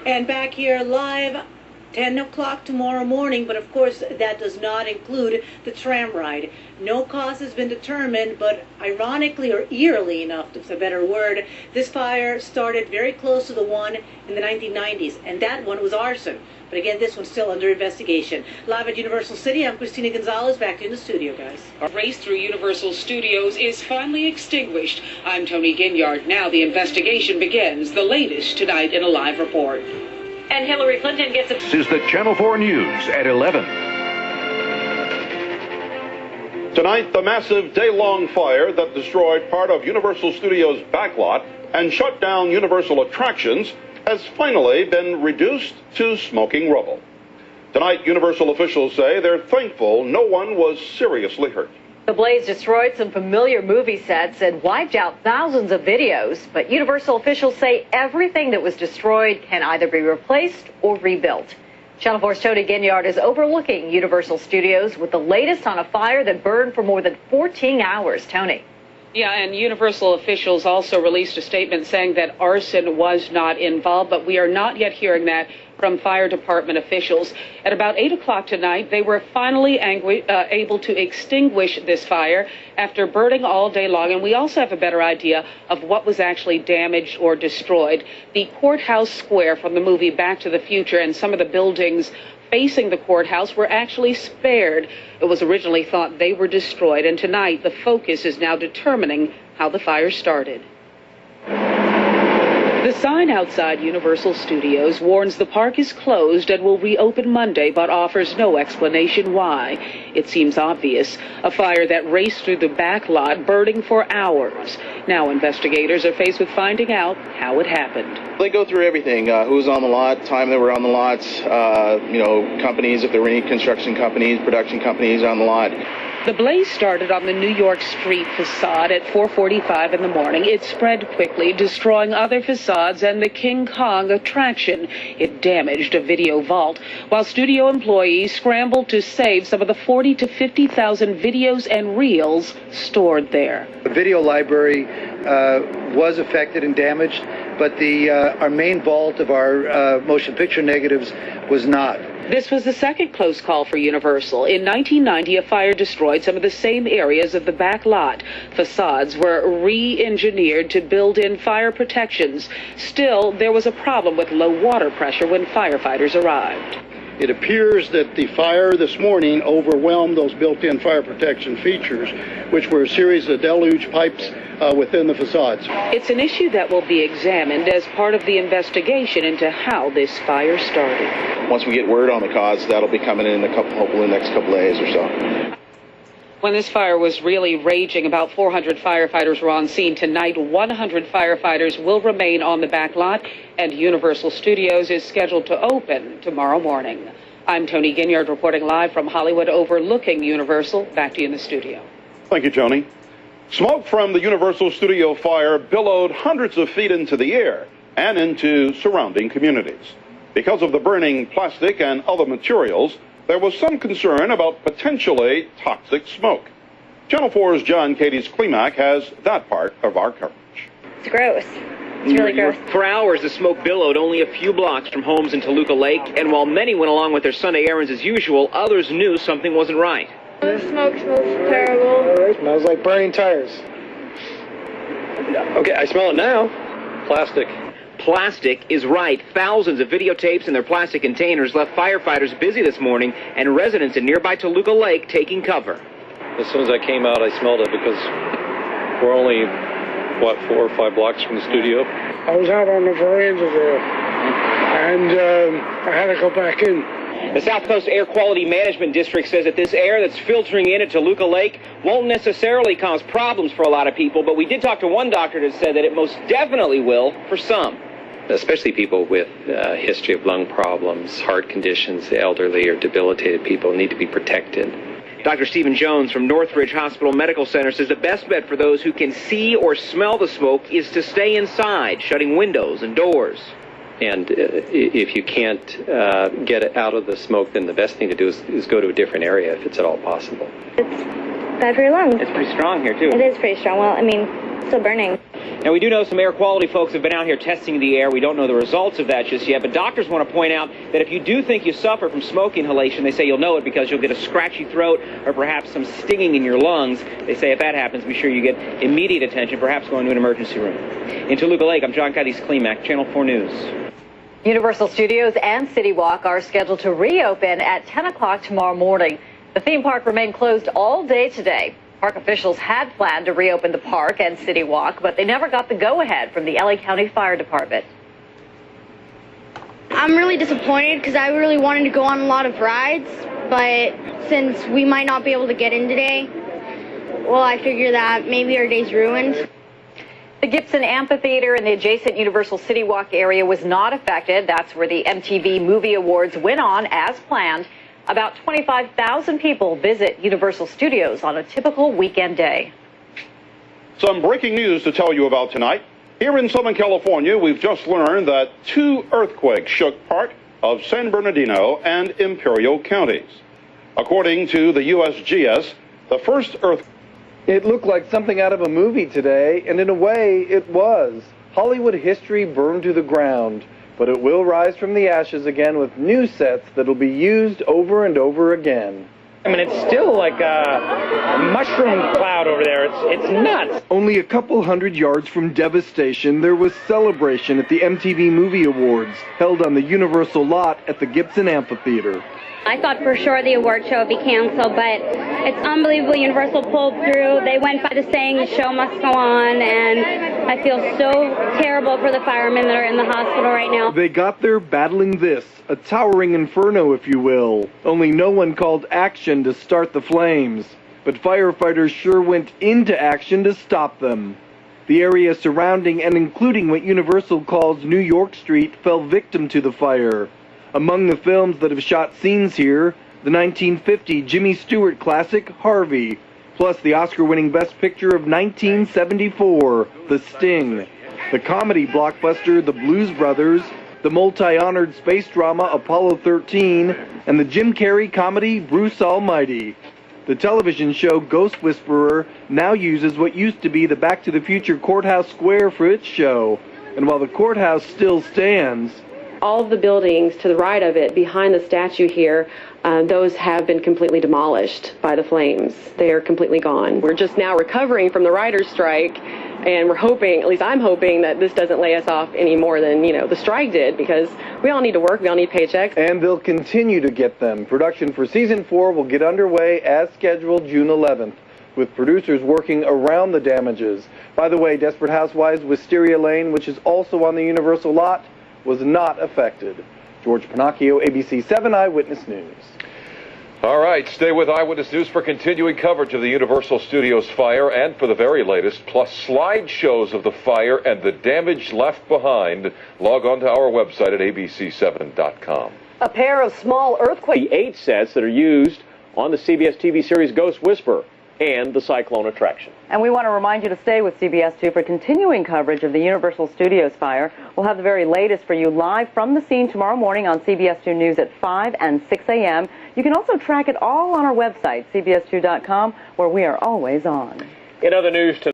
And back here live, 10 o'clock tomorrow morning, but of course that does not include the tram ride. No cause has been determined, but ironically, or eerily enough, it's a better word, this fire started very close to the one in the 1990s, and that one was arson. But again, this one's still under investigation. Live at Universal City, I'm Christina Gonzalez, back to you in the studio, guys. Our race through Universal Studios is finally extinguished. I'm Tony Ginyard. Now the investigation begins, the latest tonight in a live report. And Hillary Clinton gets a... This is the Channel 4 News at 11. Tonight, the massive day-long fire that destroyed part of Universal Studios' backlot and shut down Universal attractions has finally been reduced to smoking rubble. Tonight, Universal officials say they're thankful no one was seriously hurt. The blaze destroyed some familiar movie sets and wiped out thousands of videos, but Universal officials say everything that was destroyed can either be replaced or rebuilt. Channel 4's Tony Ginyard is overlooking Universal Studios with the latest on a fire that burned for more than 14 hours. Tony. Yeah, and Universal officials also released a statement saying that arson was not involved, but we are not yet hearing that from fire department officials. At about 8 o'clock tonight, they were finally able to extinguish this fire after burning all day long, and we also have a better idea of what was actually damaged or destroyed. The courthouse square from the movie Back to the Future and some of the buildings facing the courthouse were actually spared. It was originally thought they were destroyed, and tonight the focus is now determining how the fire started. The sign outside Universal Studios warns the park is closed and will reopen Monday, but offers no explanation why. It seems obvious. A fire that raced through the back lot, burning for hours. Now investigators are faced with finding out how it happened. They go through everything, who was on the lot, time they were on the lots, companies, if there were any construction companies, production companies on the lot. The blaze started on the New York Street facade at 4:45 in the morning. It spread quickly, destroying other facades and the King Kong attraction. It damaged a video vault, while studio employees scrambled to save some of the 40 to 50,000 videos and reels stored there. The video library was affected and damaged, but our main vault of our motion picture negatives was not. This was the second close call for Universal. In 1990, a fire destroyed some of the same areas of the back lot. Facades were re-engineered to build in fire protections. Still, there was a problem with low water pressure when firefighters arrived. It appears that the fire this morning overwhelmed those built-in fire protection features, which were a series of deluge pipes within the facades. It's an issue that will be examined as part of the investigation into how this fire started. Once we get word on the cause, that'll be coming in hopefully in the next couple of days or so. When this fire was really raging, about 400 firefighters were on scene. Tonight, 100 firefighters will remain on the back lot, and Universal Studios is scheduled to open tomorrow morning. I'm Tony Ginyard reporting live from Hollywood overlooking Universal. Back to you in the studio. Thank you, Tony. Smoke from the Universal Studio fire billowed hundreds of feet into the air and into surrounding communities. Because of the burning plastic and other materials, there was some concern about potentially toxic smoke. Channel 4's John Katie's Klimak has that part of our coverage. It's gross. It's really gross. For hours, the smoke billowed only a few blocks from homes in Toluca Lake, and while many went along with their Sunday errands as usual, others knew something wasn't right. The smoke smells terrible. It smells like burning tires. Okay, I smell it now. Plastic. Plastic is right. Thousands of videotapes in their plastic containers left firefighters busy this morning and residents in nearby Toluca Lake taking cover. As soon as I came out, I smelled it because we're only, 4 or 5 blocks from the studio. I was out on the veranda there, and I had to go back in. The South Coast Air Quality Management District says that this air that's filtering in at Toluca Lake won't necessarily cause problems for a lot of people, but we did talk to one doctor that said that it most definitely will for some. Especially people with a history of lung problems, heart conditions, the elderly or debilitated people need to be protected. Dr. Stephen Jones from Northridge Hospital Medical Center says the best bet for those who can see or smell the smoke is to stay inside, shutting windows and doors. And if you can't get it out of the smoke, then the best thing to do is go to a different area if it's at all possible. It's bad for your lungs. It's pretty strong here, too. It is pretty strong. Well, I mean, it's still burning. Now, we do know some air quality folks have been out here testing the air. We don't know the results of that just yet, but doctors want to point out that if you do think you suffer from smoke inhalation, they say you'll know it because you'll get a scratchy throat or perhaps some stinging in your lungs. They say if that happens, be sure you get immediate attention, perhaps going to an emergency room. In Toluca Lake, I'm John Cadiz Klimak, Channel 4 News. Universal Studios and City Walk are scheduled to reopen at 10 o'clock tomorrow morning. The theme park remained closed all day today. Park officials had planned to reopen the park and City Walk, but they never got the go-ahead from the LA County Fire Department. I'm really disappointed because I really wanted to go on a lot of rides, but since we might not be able to get in today, well, I figure that maybe our day's ruined. The Gibson Amphitheater in the adjacent Universal City Walk area was not affected. That's where the MTV Movie Awards went on as planned. About 25,000 people visit Universal Studios on a typical weekend day. Some breaking news to tell you about tonight. Here in Southern California, we've just learned that 2 earthquakes shook part of San Bernardino and Imperial counties. According to the USGS, the first earthquake... It looked like something out of a movie today, and in a way, it was. Hollywood history burned to the ground, but it will rise from the ashes again with new sets that'll be used over and over again. I mean, it's still like a mushroom cloud over there. It's nuts. Only a couple hundred yards from devastation, there was celebration at the MTV Movie Awards, held on the Universal lot at the Gibson Amphitheater. I thought for sure the award show would be canceled, but it's unbelievable. Universal pulled through. They went by the saying, the show must go on, and I feel so terrible for the firemen that are in the hospital right now. They got there battling this, a towering inferno, if you will. Only no one called action to start the flames, but firefighters sure went into action to stop them. The area surrounding and including what Universal calls New York Street fell victim to the fire. Among the films that have shot scenes here, the 1950 Jimmy Stewart classic, Harvey, plus the Oscar-winning Best Picture of 1974, The Sting, the comedy blockbuster The Blues Brothers, the multi-honored space drama Apollo 13, and the Jim Carrey comedy Bruce Almighty. The television show Ghost Whisperer now uses what used to be the Back to the Future Courthouse Square for its show, and while the courthouse still stands, all of the buildings to the right of it, behind the statue here, those have been completely demolished by the flames. They are completely gone. We're just now recovering from the writer's strike, and we're hoping, at least I'm hoping, that this doesn't lay us off any more than, the strike did, because we all need to work, we all need paychecks. And they'll continue to get them. Production for Season 4 will get underway as scheduled June 11th, with producers working around the damages. By the way, Desperate Housewives Wisteria Lane, which is also on the Universal lot, was not affected. George Pinocchio, ABC 7 Eyewitness News. All right, stay with Eyewitness News for continuing coverage of the Universal Studios fire and for the very latest, plus slideshows of the fire and the damage left behind. Log on to our website at abc7.com. A pair of small earthquake... The 8 sets that are used on the CBS TV series Ghost Whisperer and the Cyclone Attraction. And we want to remind you to stay with CBS 2 for continuing coverage of the Universal Studios fire. We'll have the very latest for you live from the scene tomorrow morning on CBS 2 News at 5 and 6 a.m. You can also track it all on our website, cbs2.com, where we are always on. In other news tonight,